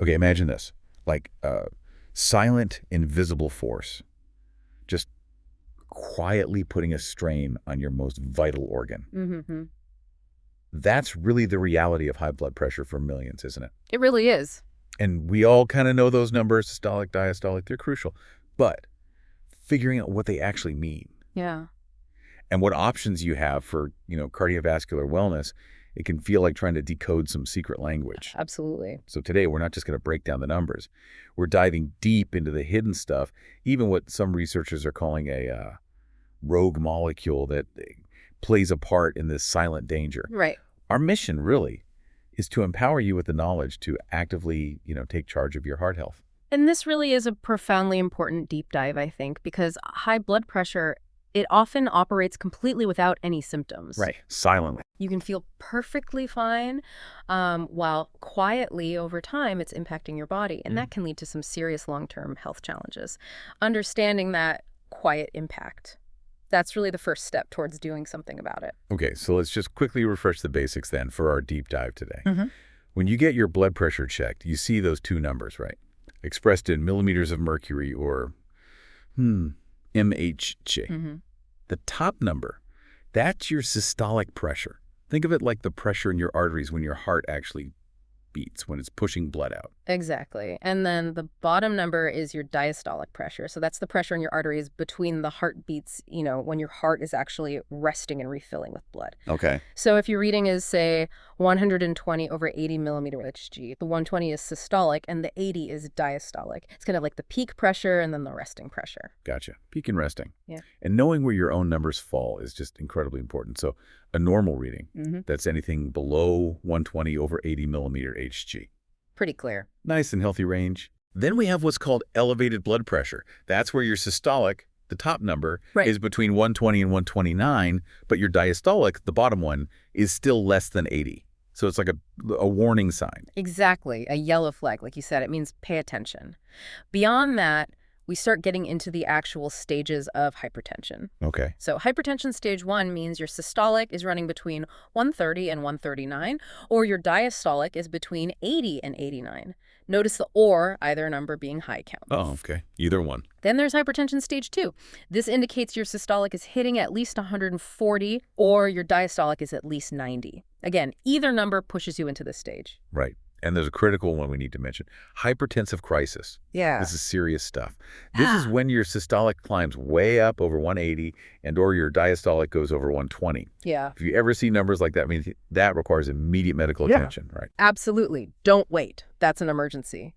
Okay, imagine this, like a silent, invisible force, just quietly putting a strain on your most vital organ. Mm-hmm. That's really the reality of high blood pressure for millions, isn't it? It really is. And we all kind of know those numbers, systolic, diastolic, they're crucial. But figuring out what they actually mean Yeah. and what options you have for, cardiovascular wellness, it can feel like trying to decode some secret language. Absolutely. So today, we're not just going to break down the numbers. We're diving deep into the hidden stuff, even what some researchers are calling a rogue molecule that plays a part in this silent danger. Right. Our mission, really, is to empower you with the knowledge to actively, take charge of your heart health. And this really is a profoundly important deep dive, I think, because high blood pressure, it often operates completely without any symptoms. Right. Silently. You can feel perfectly fine, while quietly over time it's impacting your body. And that can lead to some serious long-term health challenges. Understanding that quiet impact, that's really the first step towards doing something about it. Okay, so let's just quickly refresh the basics then for our deep dive today. Mhm. When you get your blood pressure checked, you see those two numbers, right? Expressed in millimeters of mercury or MHG. Mhm. The top number, that's your systolic pressure. Think of it like the pressure in your arteries when your heart actually beats, when it's pushing blood out. Exactly. And then the bottom number is your diastolic pressure. So that's the pressure in your arteries between the heartbeats, when your heart is actually resting and refilling with blood. Okay. So if your reading is, say, 120 over 80 millimeter Hg, the 120 is systolic and the 80 is diastolic. It's kind of like the peak pressure and then the resting pressure. Gotcha. Peak and resting. Yeah. And knowing where your own numbers fall is just incredibly important. So a normal reading, that's anything below 120 over 80 millimeter Hg. Pretty clear. Nice and healthy range. Then we have what's called elevated blood pressure. That's where your systolic, the top number, Right. is between 120 and 129, but your diastolic, the bottom one, is still less than 80. So it's like a warning sign. Exactly. A yellow flag, like you said. It means pay attention. Beyond that, we start getting into the actual stages of hypertension. Okay. So hypertension stage 1 means your systolic is running between 130 and 139, or your diastolic is between 80 and 89. Notice the or, either number being high count. Oh, okay. Either one. Then there's hypertension stage 2. This indicates your systolic is hitting at least 140, or your diastolic is at least 90. Again, either number pushes you into this stage. Right. And there's a critical one we need to mention. Hypertensive crisis. Yeah. This is serious stuff. This is when your systolic climbs way up over 180 and or your diastolic goes over 120. Yeah. If you ever see numbers like that, I mean, that requires immediate medical attention, right? Absolutely. Don't wait. That's an emergency.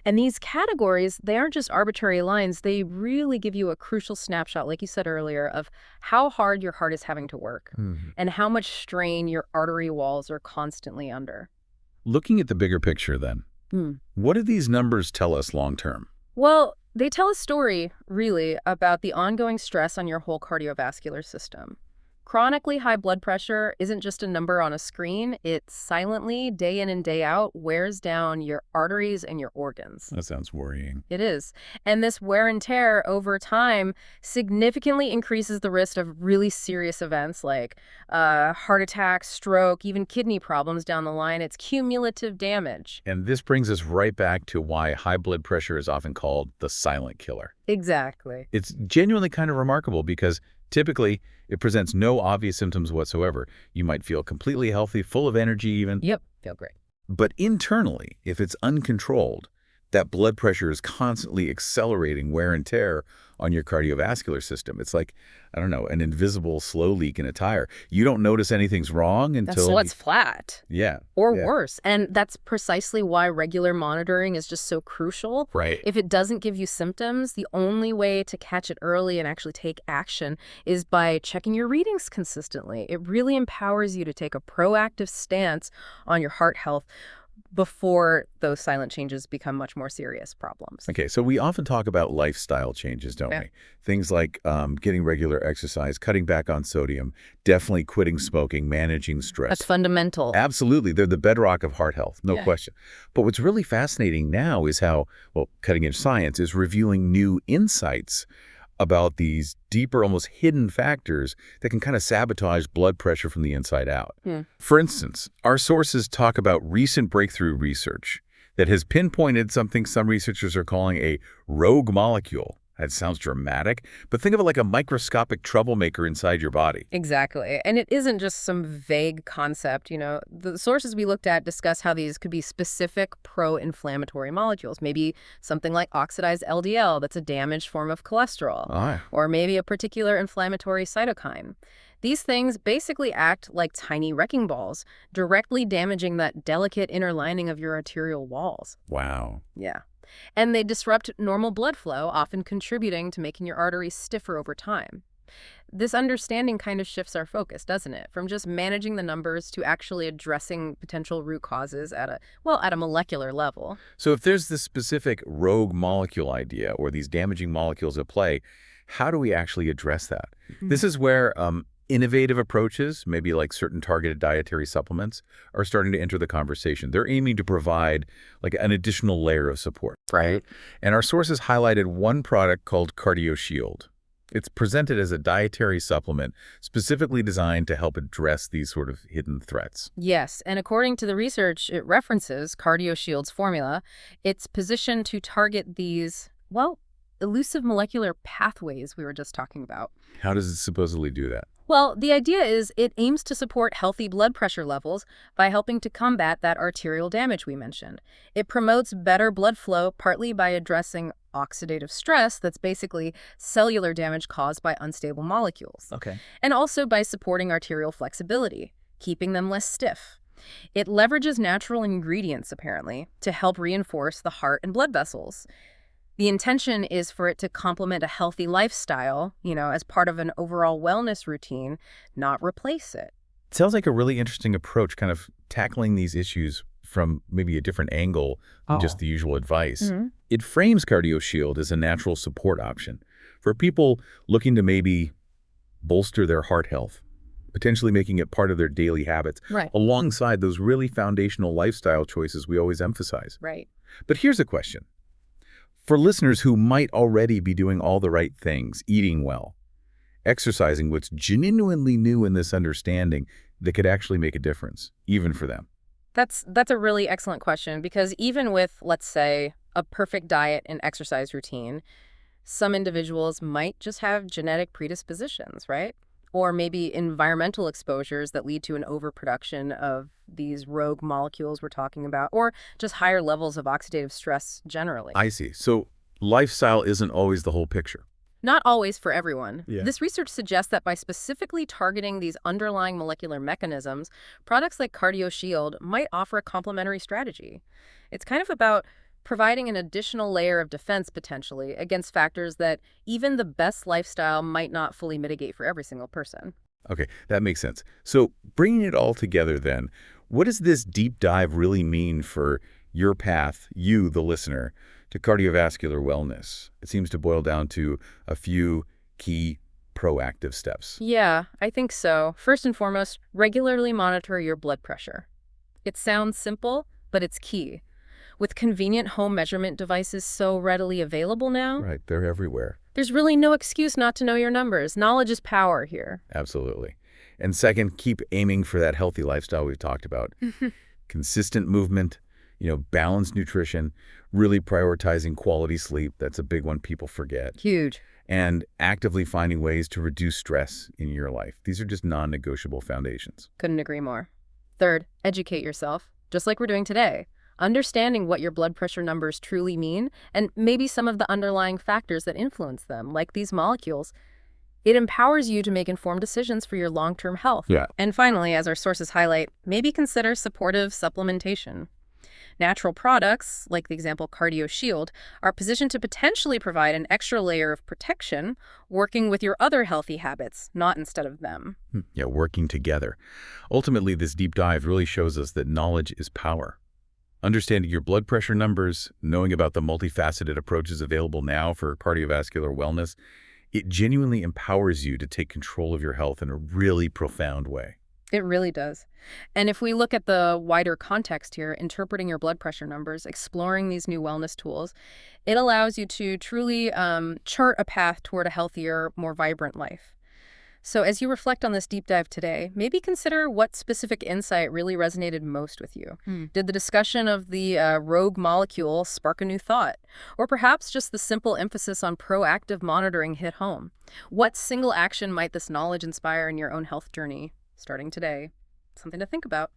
And these categories, they aren't just arbitrary lines. They really give you a crucial snapshot, like you said earlier, of how hard your heart is having to work and how much strain your artery walls are constantly under. Looking at the bigger picture then, what do these numbers tell us long term? Well, they tell a story, really, about the ongoing stress on your whole cardiovascular system. Chronically high blood pressure isn't just a number on a screen. It silently, day in and day out, wears down your arteries and your organs. That sounds worrying. It is. And this wear and tear over time significantly increases the risk of really serious events like heart attack, stroke, even kidney problems down the line. It's cumulative damage. And this brings us right back to why high blood pressure is often called the silent killer. Exactly. It's genuinely kind of remarkable because typically it presents no obvious symptoms whatsoever. You might feel completely healthy, full of energy even. Yep. Feel great. But internally, if it's uncontrolled, that blood pressure is constantly accelerating wear and tear on your cardiovascular system. It's like, I don't know, an invisible slow leak in a tire. You don't notice anything's wrong until... So it's flat. Yeah. Or worse. And that's precisely why regular monitoring is just so crucial. Right. If it doesn't give you symptoms, the only way to catch it early and actually take action is by checking your readings consistently. It really empowers you to take a proactive stance on your heart health before those silent changes become much more serious problems. Okay, so we often talk about lifestyle changes, don't we? Things like getting regular exercise, cutting back on sodium, definitely quitting smoking, managing stress. That's fundamental. Absolutely. They're the bedrock of heart health, no question. But what's really fascinating now is how, cutting-edge science is revealing new insights about these deeper, almost hidden factors that can kind of sabotage blood pressure from the inside out. For instance, our sources talk about recent breakthrough research that has pinpointed something some researchers are calling a rogue molecule. That sounds dramatic, but think of it like a microscopic troublemaker inside your body. Exactly. And it isn't just some vague concept, The sources we looked at discuss how these could be specific pro-inflammatory molecules, maybe something like oxidized LDL that's a damaged form of cholesterol, Ah, or maybe a particular inflammatory cytokine. These things basically act like tiny wrecking balls, directly damaging that delicate inner lining of your arterial walls. wow. Yeah. And they disrupt normal blood flow, often contributing to making your arteries stiffer over time. This understanding kind of shifts our focus, doesn't it? From just managing the numbers to actually addressing potential root causes at a molecular level. So if there's this specific rogue molecule idea or these damaging molecules at play, how do we actually address that? This is where innovative approaches, maybe like certain targeted dietary supplements, are starting to enter the conversation. They're aiming to provide like an additional layer of support. Right. And our sources highlighted one product called CardioShield. It's presented as a dietary supplement specifically designed to help address these sort of hidden threats. Yes, and according to the research it references, CardioShield's formula, it's positioned to target these, elusive molecular pathways we were just talking about. How does it supposedly do that? Well, the idea is it aims to support healthy blood pressure levels by helping to combat that arterial damage we mentioned. It promotes better blood flow, partly by addressing oxidative stress, that's basically cellular damage caused by unstable molecules. Okay. And also by supporting arterial flexibility, keeping them less stiff. It leverages natural ingredients, apparently, to help reinforce the heart and blood vessels. The intention is for it to complement a healthy lifestyle, as part of an overall wellness routine, not replace it. It sounds like a really interesting approach, kind of tackling these issues from maybe a different angle than just the usual advice. It frames CardioShield as a natural support option for people looking to maybe bolster their heart health, potentially making it part of their daily habits, Right. alongside those really foundational lifestyle choices we always emphasize. Right. But here's a question. For listeners who might already be doing all the right things, eating well, exercising, what's genuinely new in this understanding that could actually make a difference, even for them? That's a really excellent question, because even with, let's say, a perfect diet and exercise routine, some individuals might just have genetic predispositions, right? Or maybe environmental exposures that lead to an overproduction of these rogue molecules we're talking about, or just higher levels of oxidative stress generally. I see. So lifestyle isn't always the whole picture. Not always for everyone. Yeah. This research suggests that by specifically targeting these underlying molecular mechanisms, products like CardioShield might offer a complementary strategy. It's kind of about providing an additional layer of defense, potentially, against factors that even the best lifestyle might not fully mitigate for every single person. Okay, that makes sense. So bringing it all together then, what does this deep dive really mean for your path, you, the listener, to cardiovascular wellness? It seems to boil down to a few key proactive steps. Yeah, I think so. First and foremost, regularly monitor your blood pressure. It sounds simple, but it's key. With convenient home measurement devices so readily available now, Right, they're everywhere. there's really no excuse not to know your numbers. Knowledge is power here. Absolutely. And second, keep aiming for that healthy lifestyle we've talked about. Consistent movement, balanced nutrition, really prioritizing quality sleep. That's a big one people forget. Huge. And actively finding ways to reduce stress in your life. These are just non-negotiable foundations. Couldn't agree more. Third, educate yourself, just like we're doing today. Understanding what your blood pressure numbers truly mean, and maybe some of the underlying factors that influence them, like these molecules, it empowers you to make informed decisions for your long-term health. Yeah. And finally, as our sources highlight, maybe consider supportive supplementation. Natural products, like the example CardioShield, are positioned to potentially provide an extra layer of protection, working with your other healthy habits, not instead of them. Yeah, working together. Ultimately, this deep dive really shows us that knowledge is power. Understanding your blood pressure numbers, knowing about the multifaceted approaches available now for cardiovascular wellness, it genuinely empowers you to take control of your health in a really profound way. It really does. And if we look at the wider context here, interpreting your blood pressure numbers, exploring these new wellness tools, it allows you to truly chart a path toward a healthier, more vibrant life. So as you reflect on this deep dive today, maybe consider what specific insight really resonated most with you. Did the discussion of the rogue molecule spark a new thought? Or perhaps just the simple emphasis on proactive monitoring hit home? What single action might this knowledge inspire in your own health journey starting today? Something to think about.